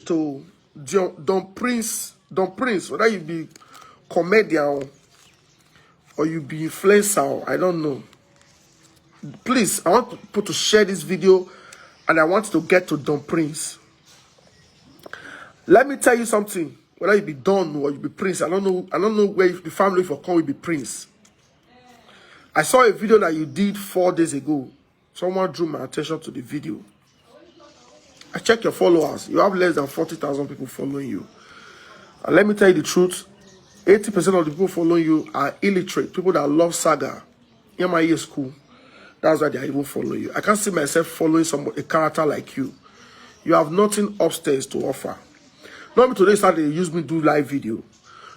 to Don Prince, whether you be comedian or you be influencer, I don't know. Please, I want people to share this video and I want to get to Don Prince. Let me tell you something. Whether you be Don or you be Prince, I don't know where the family for come will be Prince. I saw a video that you did 4 days ago. Someone drew my attention to the video. I check your followers. You have less than 40,000 people following you. And let me tell you the truth. 80% of the people following you are illiterate. People that love saga. In my year school. That's why they are even following you. I can't see myself following a character like you. You have nothing upstairs to offer. Not today you start to use me do live video.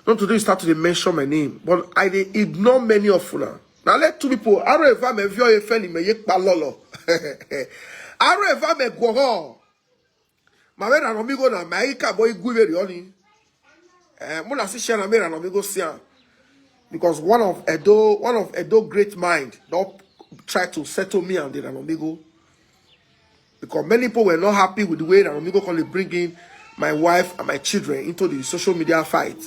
Not today you start to mention my name. But I ignore many of you. Now let two people. I don't ever me view a friend in me yek palolo. I don't ever me go. My man and amigo na maika boy guve rioni. Muna si share na me and amigo siya. Because one of Edo great mind don't try to settle me and the amigo. Because many people were not happy with the way that amigo can bring in my wife and my children into the social media fight.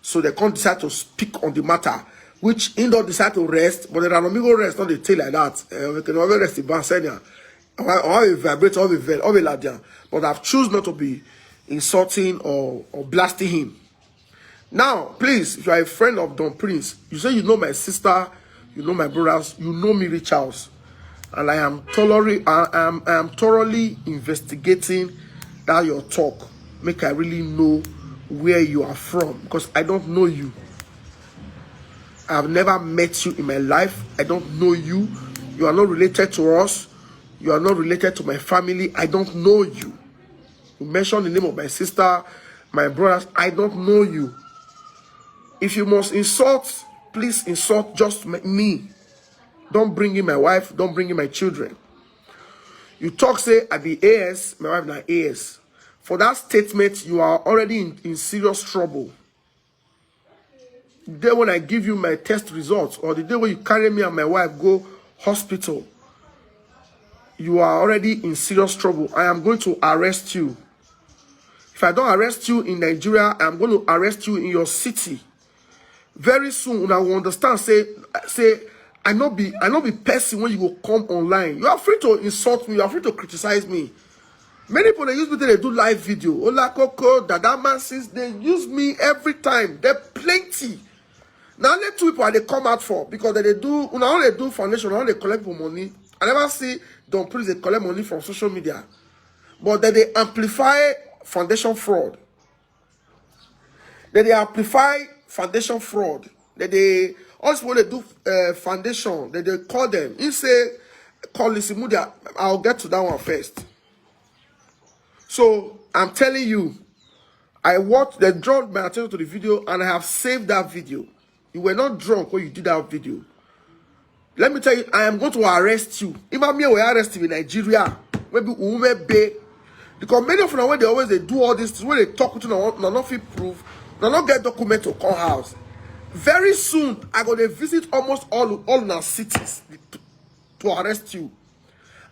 So they can't decide to speak on the matter. Which in don't decide to rest, but the amigo rest not the tail like that. We can always rest in Bansenia. Or a vibrate, or a ladian. But I've chosen not to be insulting or blasting him. Now, please, if you are a friend of Don Prince, you say you know my sister, you know my brothers, you know me, Rich House. And I am thoroughly investigating that your talk. Make I really know where you are from. Because I don't know you. I have never met you in my life. I don't know you. You are not related to us. You are not related to my family. I don't know you. You mentioned the name of my sister, my brothers. I don't know you. If you must insult, please insult just me. Don't bring in my wife. Don't bring in my children. You talk, say, I be AS. My wife not AS. For that statement, you are already in serious trouble. The day when I give you my test results, or the day when you carry me and my wife go hospital, you are already in serious trouble. I am going to arrest you. If I don't arrest you in Nigeria, I am going to arrest you in your city. Very soon, when I will understand, say, I not be person when you go come online. You are free to insult me. You are free to criticize me. Many people, they use me, they do live video. Ola Koko, Dada Mansis, they use me every time. They're plenty. Now, let two people they come out for, because they do, now they do foundation, now they collect money. I never see Don Prince, they collect money from social media. But then they amplify foundation fraud. Then they amplify foundation fraud. Then they also when they do foundation, then they call them. You say, call Lisimudia. I'll get to that one first. So I'm telling you, I watched, they draw my attention to the video and I have saved that video. You were not drunk when you did that video. Let me tell you, I am going to arrest you. Even me will arrest you in Nigeria. Maybe Umebe. Because many of them, when they do all this, when they talk to them, not fit proof, not get document to come house. Very soon, I'm going to visit almost all our cities to arrest you.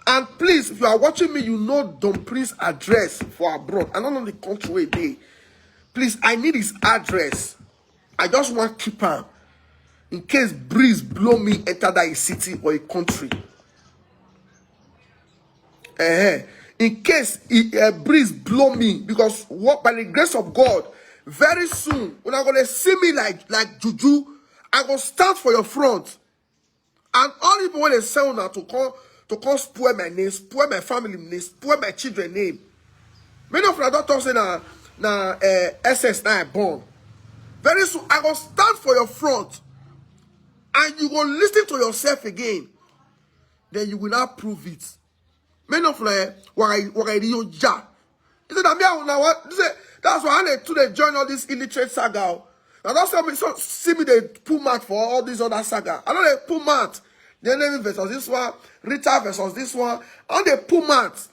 And please, if you are watching me, you know Don Prince's address for abroad. I don't know the country where they. Please, I need his address. I just want to keep him. In case breeze blow me enter that city or a country. In case breeze blow me, because what by the grace of God, very soon, when I'm gonna see me like Juju, I'm gonna stand for your front. And all people when they sell now to come spoil my name, spoil my family name, spoil my children's name. Many of them don't talk say na SS now born. Very soon, I gonna stand for your front. And you go listen to yourself again. Then you will not prove it. Many of them, why you ja? He said, that's why they join all this illiterate saga. Now that's see me they pull mat for all these other saga. I know they pull mat. The enemy versus this one, Rita versus this one, and they pull mat.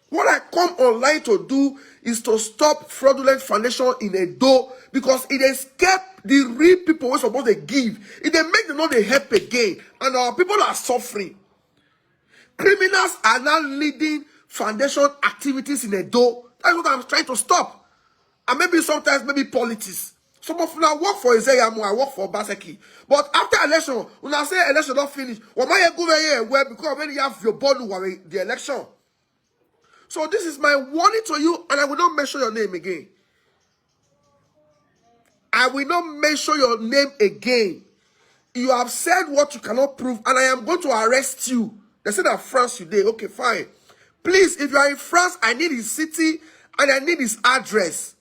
What I come online to do is to stop fraudulent foundation in a door because it escaped the real people who are supposed to give. It they make them not they help again. And our people are suffering. Criminals are now leading foundation activities in a door That's what I'm trying to stop. And maybe sometimes, maybe politics. Some of you work for Ezeyamu, I work for Obazee. But after election, when I say election not finished, what am I going here? Well, because when you have your bond with the election. So this is my warning to you, and I will not mention your name again. I will not mention your name again. You have said what you cannot prove, and I am going to arrest you. They said that France today. Okay, fine. Please, if you are in France, I need his city, and I need his address.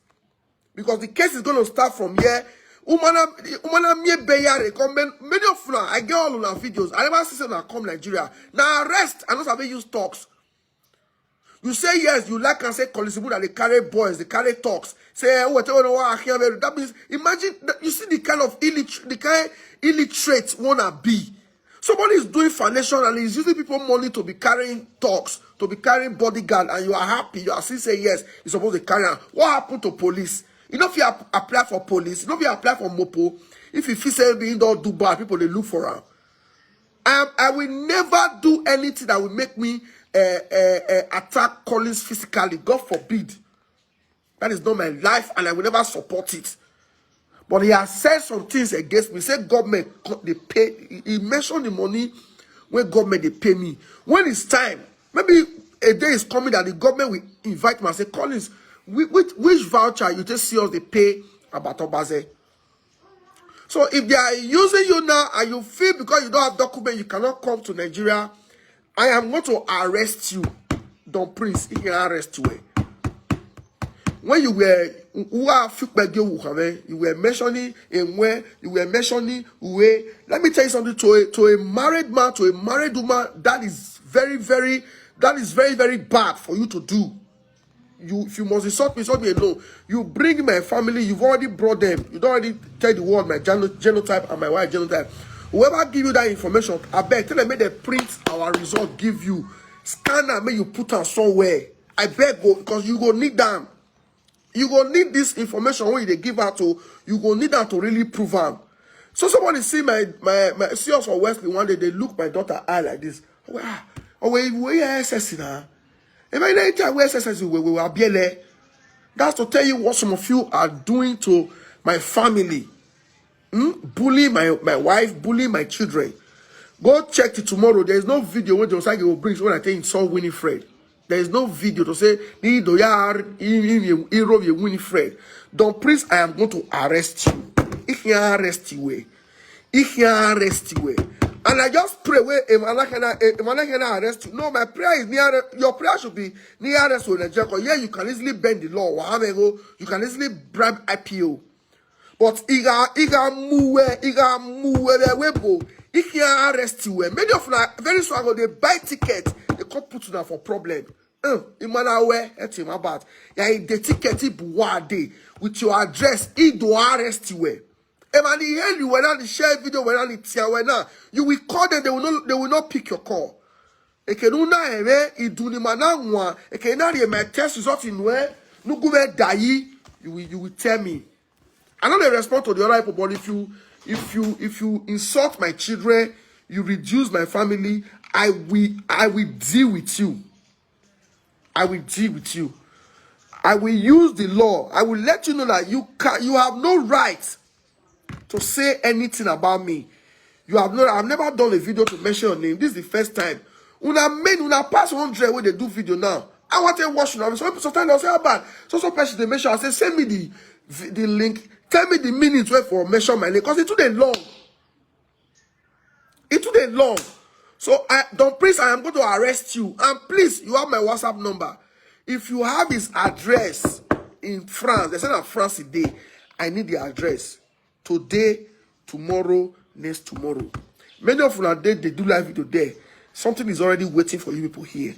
Because the case is going to start from here. Many of you, I get all of our videos. I never see someone come Nigeria. Now arrest, and not have use talks. You say yes, you like and say Colisibu that they carry boys, they carry talks. Say whatever that means. Imagine that you see the kind of illiterate wanna be. Somebody is doing foundation and is using people money to be carrying talks, to be carrying bodyguard, and you are happy. You are still saying yes, you're supposed to carry on. What happened to police? You know if you apply for police, you know if you apply for Mopo, if you feel say being don't do bad, people they look for her. I will never do anything that will make me attack Collins physically. God forbid. That is not my life, and I will never support it. But he has said some things against me. He said government they pay. He mentioned the money when government they pay me. When it's time, maybe a day is coming that the government will invite me and say, Collins, which voucher you just see us they pay about Obazee? So if they are using you now and you feel because you don't have document you cannot come to Nigeria, I am going to arrest you. Don't Prince, he can arrest you. When you were you were mentioning in where you were mentioning where, let me tell you something, to a married man, to a married woman, that is very, very bad for you to do. If you must insult me alone. You bring my family, you've already brought them. You don't already tell the world my genotype and my wife genotype. Whoever give you that information, I beg, tell them, make they print our result, give you. Scan and make you put them somewhere. I beg, go, because you go need them. You go need this information when they give out to, you go need them to really prove them. So somebody see my see us for Wesley one day, they look my daughter eye like this. Wow. Oh, we SS now. If I didn't tell SS, we will be there. That's to tell you what some of you are doing to my family. Bully my wife, bully my children. Go check it tomorrow. There is no video when Josiah will bring when I think saw Winifred. There is no video to say Winifred. Don't Prince, I am going to arrest you. If you arrest you, if you arrest you, and I just pray if I'm not gonna arrest you. No, my prayer is near. Your prayer should be near arrest with Nigeria. Yeah, you can easily bend the law. You can easily bribe IPO. But iga move webo. If you arrest you, many of them very soon they buy ticket. They come put you down for problem. Imanawe eti mabat. Ya the ticket buwade with your address. Do arrest you. And you when I share video when I you will call them. They will not pick your call. Ekenuna eme iduni manangwa. Ekenari my test result in where no go die. You will tell me. I know they respond to the other people, but if you insult my children, you reduce my family, I will deal with you. I will deal with you. I will use the law. I will let you know that you have no right to say anything about me. I've never done a video to mention your name. This is the first time. Una pass 100 when they do video now. I want to watch you. Sometimes they'll say, how bad? So person they mention, I say, send me the link. Tell me the minutes where for mention my name. Because it's too long. It's too long. So Don't Prince, I am going to arrest you. And please, you have my WhatsApp number. If you have his address in France, they said that France today, I need the address. Today, tomorrow, next tomorrow. Many of them they do live video there. Something is already waiting for you people here.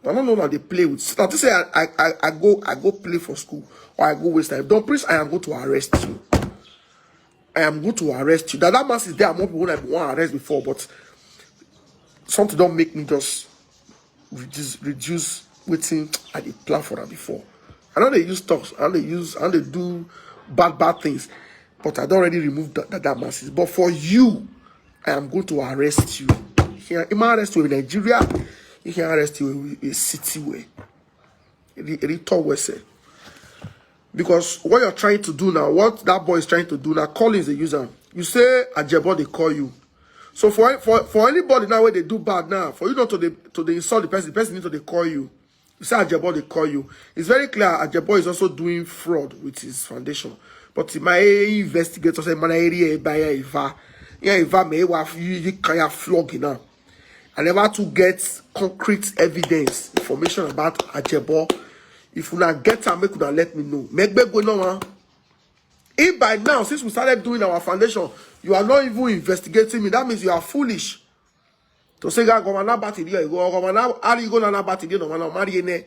I don't know how they play with. Now to say I go play for school or I go waste time. Don't Prince, I am going to arrest you. I am going to arrest you. That mass is there. More people I want to arrest before, but something don't make me just reduce waiting at the plan for that before. I know they use talks, and they do bad things, but I don't already remove that masses. But for you, I am going to arrest you. He might arrest you in Nigeria. He can arrest you in a city way. Because what you're trying to do now, what that boy is trying to do now, calling the user. You say Aibert, they call you. So for anybody now where they do bad now, for you not to insult the person need to they call you. You say Aibert, they call you. It's very clear Aibert is also doing fraud with his foundation. But my investigator say man area by Eva. Yeah, Eva may have you kind of flogging now. I never to get concrete evidence, information about Aibert. If you not get them, make you let me know. Make me go now. If by now, since we started doing our foundation, you are not even investigating me, that means you are foolish. To say, go on, battery, go on, how you go on battery, no man, marry.